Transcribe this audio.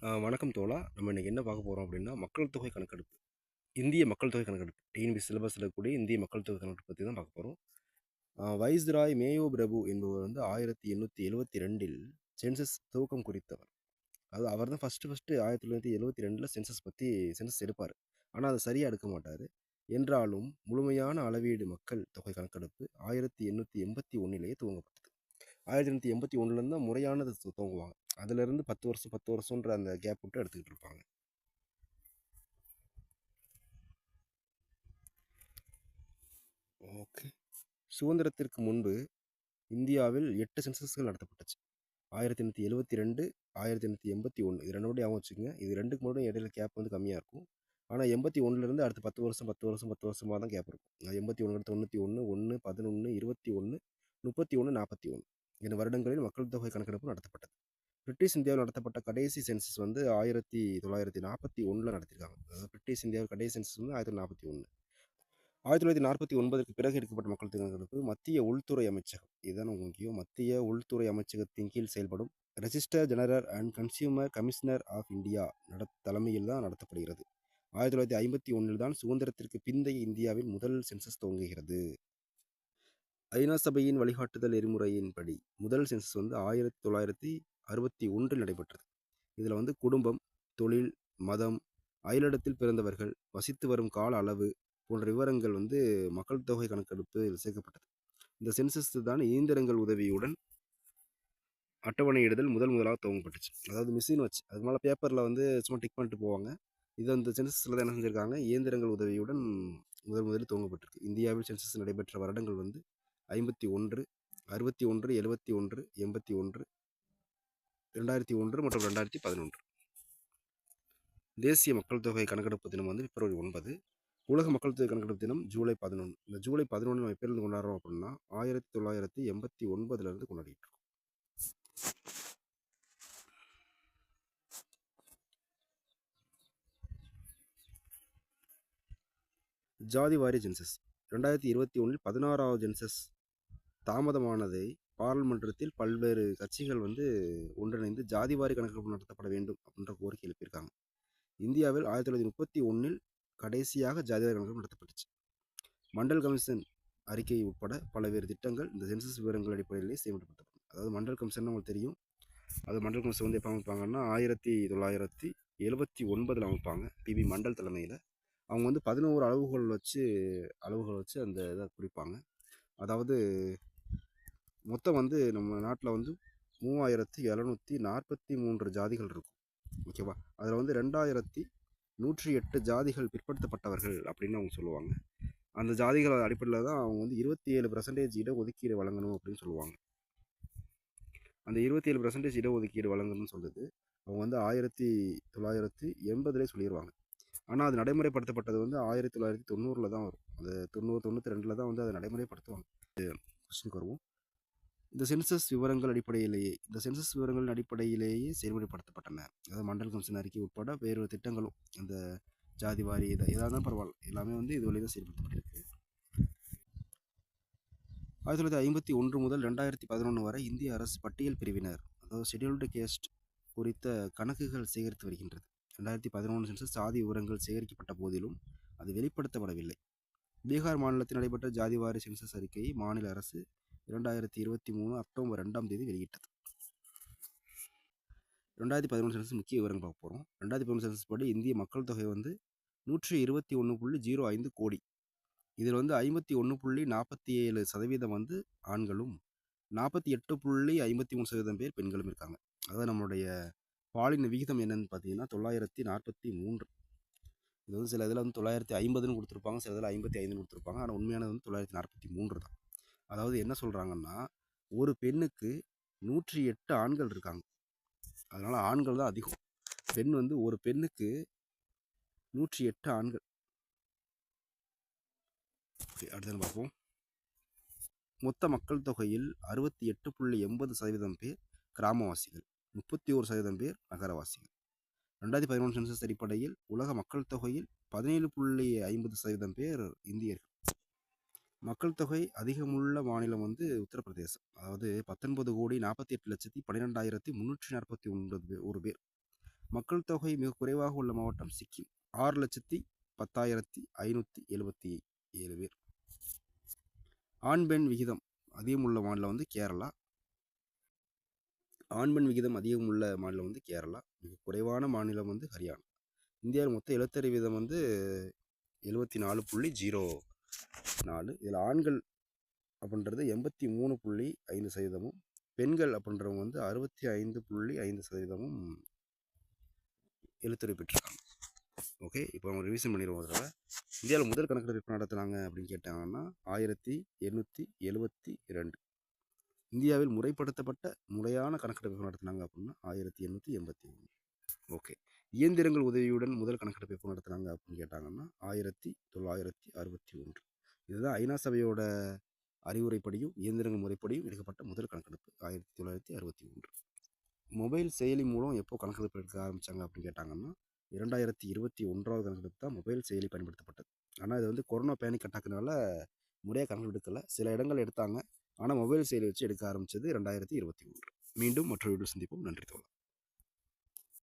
வணக்கம் தோழா. நம்ம இன்னைக்கு என்ன பார்க்க போறோம் அப்படின்னா, மக்கள் தொகை கணக்கெடுப்பு. இந்திய மக்கள் தொகை கணக்கெடுப்பு. டிஎன்பிஎஸ்சி சிலபஸ்ல இருக்கக்கூடிய இந்திய மக்கள் தொகை கணக்கெடுப்பு பத்தி தான் பார்க்க போறோம். வைஸ்ராய் மேயோ பிரபு என்பவர் வந்து 1872இல் சென்சஸ் துவக்கம் குறித்தவர். அதாவது அவர் தான் ஃபர்ஸ்ட்டு 1972ல சென்சஸ் எடுப்பாரு. ஆனா, அத சரியா எடுக்க மாட்டாரு. என்றாலும், முழுமையான அளவீடு மக்கள் தொகை கணக்கெடுப்பு 1881லேயே துவங்கப்பட்டது. 1881லேருந்து தான் முறையானது துவங்குவாங்க. அதிலிருந்து 10 வருஷம் 10 வருஷம்ன்ற அந்த கேப் விட்டு எடுத்துக்கிட்டு இருப்பாங்க. ஓகே. சுதந்திரத்திற்கு முன்பு இந்தியாவில் 8 சென்சஸ்கள் நடத்தப்பட்டுச்சு. 1872, 1881 இது 2 மட்டும் ஞாபகம் வச்சுக்கங்க. இது 2க்கு மட்டும் இடையில கேப் வந்து கம்மியா இருக்கும். ஆனா 81லேருந்து அடுத்து 10 வருஷம் 10 வருஷம் 10 வருஷமா தான் கேப் இருக்கும். 81 அடுத்து 91, 1, 11, 21, 31, 41 என வருடங்களில் மக்கள் தொகை கணக்கெடுப்பு நடத்தப்பட்டது. பிரிட்டிஷ் இந்தியாவில் நடத்தப்பட்ட கடைசி சென்சஸ் வந்து 1941ல் நடத்தியிருக்காங்க. அதாவது பிரிட்டிஷ் இந்தியாவில் கடைசி சென்சஸ் வந்து 1941. 1949ற்கு பிறகு எடுக்கப்பட்ட மக்கள் தொகை கணக்கெடுப்பு மத்திய உள்துறை அமைச்சகம், இதுதான் நமக்கு முக்கியம், மத்திய உள்துறை அமைச்சகத்தின் கீழ் செயல்படும் register general and consumer commissioner of India தலைமையில் தான் நடத்தப்படுகிறது. 1951 தான் சுதந்திரத்திற்கு பிந்தைய இந்தியாவின் முதல் சென்சஸ் துவங்குகிறது. ஐநா சபையின் வழிகாட்டுதல் நெறிமுறையின்படி முதல் சென்சஸ் வந்து 1961 நடைபெற்றது. இதில் வந்து குடும்பம், தொழில், மதம், அயலிடத்தில் பிறந்தவர்கள், வசித்து வரும் கால அளவு போன்ற விவரங்கள் வந்து மக்கள் தொகை கணக்கெடுப்பில் சேர்க்கப்பட்டது. இந்த சென்சஸ் தான் இயந்திரங்கள் உதவியுடன் அட்டவணையிடுதல் முதலாக துவங்கப்பட்டுச்சு. அதாவது மிஷின் வச்சு, அதுக்கு மேலே பேப்பரில் வந்து சும்மா டிக் பண்ணிட்டு போவாங்க. இது அந்த சென்சஸில் தான் என்ன செஞ்சுருக்காங்க, இயந்திரங்கள் உதவியுடன் முதலில் துவங்கப்பட்டிருக்கு. இந்தியாவில் சென்சஸ் நடைபெற்ற வருடங்கள் வந்து 51, 61, 71, 81, 2001 மற்றும் 2011. தேசிய மக்கள் தொகை கணக்கெடுப்பு தினம் வந்து பிப்ரவரி 9. உலக மக்கள் தொகை கணக்கெடுப்பு தினம் ஜூலை 11. இந்த ஜூலை 11 நம்ம எப்போருந்து கொண்டாடுறோம் அப்படின்னா 1989 கொண்டாடிட்டு இருக்கோம். ஜாதிவாரி சென்சஸ் 2021 16வது சென்சஸ் தாமதமானதை பாராளுமன்றத்தில் பல்வேறு கட்சிகள் வந்து ஒன்றிணைந்து ஜாதிவாரி கணக்கெடுப்பு நடத்தப்பட வேண்டும் அப்படின்ற கோரிக்கை எழுப்பியிருக்காங்க. இந்தியாவில் 1931 கடைசியாக ஜாதிவாரி கணக்கெடுப்பு நடத்தப்பட்டுச்சு. மண்டல் கமிஷன் அறிக்கை உட்பட பல்வேறு திட்டங்கள் இந்த சென்சஸ் விவரங்கள் அடிப்படையிலே செயல்படுத்தப்பட்டது. அதாவது மண்டல் கமிஷன் உங்களுக்கு தெரியும். அது மண்டல் கமிஷன் வந்து எப்போ அமைப்பாங்கன்னா 1979 அமைப்பாங்க. பிபி மண்டல் தலைமையில். அவங்க வந்து 11 அளவுகள் வச்சு அந்த இதை குறிப்பாங்க. அதாவது மொத்தம் வந்து நம்ம நாட்டில் வந்து 3743 ஜாதிகள் இருக்கும். ஓகேவா? அதில் வந்து 2108 ஜாதிகள் பிற்படுத்தப்பட்டவர்கள் அப்படின்னு அவங்க சொல்லுவாங்க. அந்த ஜாதிகள் அடிப்படையில் தான் அவங்க வந்து 27% இடஒதுக்கீடு வழங்கணும் அப்படின்னு சொல்லுவாங்க. அந்த 27% இடஒதுக்கீடு வழங்கணும்னு சொல்லுது அவங்க வந்து 1980 சொல்லிடுவாங்க. ஆனால் அது நடைமுறைப்படுத்தப்பட்டது வந்து 1990 தான் வரும். அது 92 தான் வந்து அதை நடைமுறைப்படுத்துவாங்க. கொஸ்டினுக்கு வருவோம். இந்த சென்சஸ் விவரங்களின் அடிப்படையிலேயே செயல்முறைப்படுத்தப்பட்டன. அதாவது மண்டல் கமிஷன் அறிக்கை உட்பட வேறு திட்டங்களும் அந்த ஜாதி வாரி எதாக தான் பரவாயில்ல, எல்லாமே வந்து இது வழி தான் செயல்படுத்தப்பட்டிருக்கு. 1951 முதல் 2011 வரை இந்திய அரசு பட்டியல் பிரிவினர், அதாவது ஷெட்யூல்டு கேஸ்ட் குறித்த கணக்குகள் சேகரித்து வருகின்றது. 2011 சென்சஸ் சாதி விவரங்கள் சேகரிக்கப்பட்ட போதிலும் அது வெளிப்படுத்தப்படவில்லை. பீகார் மாநிலத்தில் நடைபெற்ற ஜாதிவாரி சென்சஸ் அறிக்கையை மாநில அரசு 2023 அக்டோபர் 2ஆம் தேதி வெளியிட்டது. 2011 சென்சஸ் முக்கிய விவரங்கள் பார்க்க போகிறோம். 2011 சென்சஸ் படி இந்திய மக்கள் தொகை வந்து 121.05 கோடி. இதில் வந்து 51.47% வந்து ஆண்களும் 48.53% பேர் பெண்களும் இருக்காங்க. அதாவது நம்மளுடைய பாலின விகிதம் என்னன்னு பார்த்தீங்கன்னா 943. இது வந்து சில இதில் வந்து 950ன்னு கொடுத்துருப்பாங்க, சில இதில் 55ன்னு கொடுத்துருப்பாங்க. ஆனால் உண்மையானது வந்து 943 தான். அதாவது என்ன சொல்கிறாங்கன்னா, ஒரு பெண்ணுக்கு 108 ஆண்கள் இருக்காங்க. அதனால் ஆண்கள் தான் அதிகம். பெண் வந்து ஒரு பெண்ணுக்கு 108 ஆண்கள். அடுத்து பார்ப்போம். மொத்த மக்கள் தொகையில் 68.80% பேர் கிராமவாசிகள், 31% பேர் நகரவாசிகள். 2011 சென்சஸ் அடிப்படையில் உலக மக்கள் தொகையில் 17.50% பேர் இந்தியர்கள். மக்கள் தொகை அதிகமுள்ள மாநிலம் வந்து உத்தரப்பிரதேசம். அதாவது 19,48,12,349 பேர். மக்கள் தொகை மிக குறைவாக உள்ள மாவட்டம் சிக்கிம். 6,10,577 பேர். ஆண் பெண் விகிதம் அதிகம் உள்ள மாநிலம் வந்து கேரளா. ஆண் பெண் விகிதம் அதிகம் உள்ள மாநிலம் வந்து கேரளா. மிக குறைவான மாநிலம் வந்து ஹரியானா. இந்தியாவில் மொத்த எழுத்தறிவு வீதம் வந்து 74.04. இதில் ஆண்கள் அப்படின்றது 83.5%, பெண்கள் அப்படின்றவங்க வந்து 65.5% எழுத்தறிவு பெற்றிருக்காங்க. ஓகே, இப்போ நம்ம ரிவிஷன் பண்ணிடுவோம். அதில் இந்தியாவில் முதல் கணக்கெடுப்பு எப்போ நடத்துனாங்க அப்படின்னு கேட்டாங்கன்னா 1872. இந்தியாவில் முறைப்படுத்தப்பட்ட முறையான கணக்கெடுப்பு நடத்தினாங்க அப்படின்னா 1881. ஓகே, இயந்திரங்கள் உதவியுடன் முதல் கணக்கெடுப்பு எப்போ நடத்தினாங்க அப்படின்னு கேட்டாங்கன்னா 1961. இதுதான் ஐநா சபையோட அறிவுரைப்படியும் இயந்திரங்கள் முறைப்படியும் எடுக்கப்பட்ட முதல் கணக்கெடுப்பு 1961. மொபைல் செயலி மூலம் எப்போ கணக்கெடுப்பு எடுக்க ஆரம்பித்தாங்க அப்படின்னு கேட்டாங்கன்னா 2021 கணக்கெடுப்பு தான் மொபைல் செயலி பயன்படுத்தப்பட்டது. ஆனால் இது வந்து கொரோனா பேனிக் அட்டாக்குனால முறையாக கணக்கெடுப்பு எடுக்கலை. சில இடங்கள் எடுத்தாங்க. ஆனால் மொபைல் செயலி வச்சு எடுக்க ஆரம்பித்தது 2021. மீண்டும் மற்றொரு வீடியோ சந்திப்போம். நன்றி தோழர்.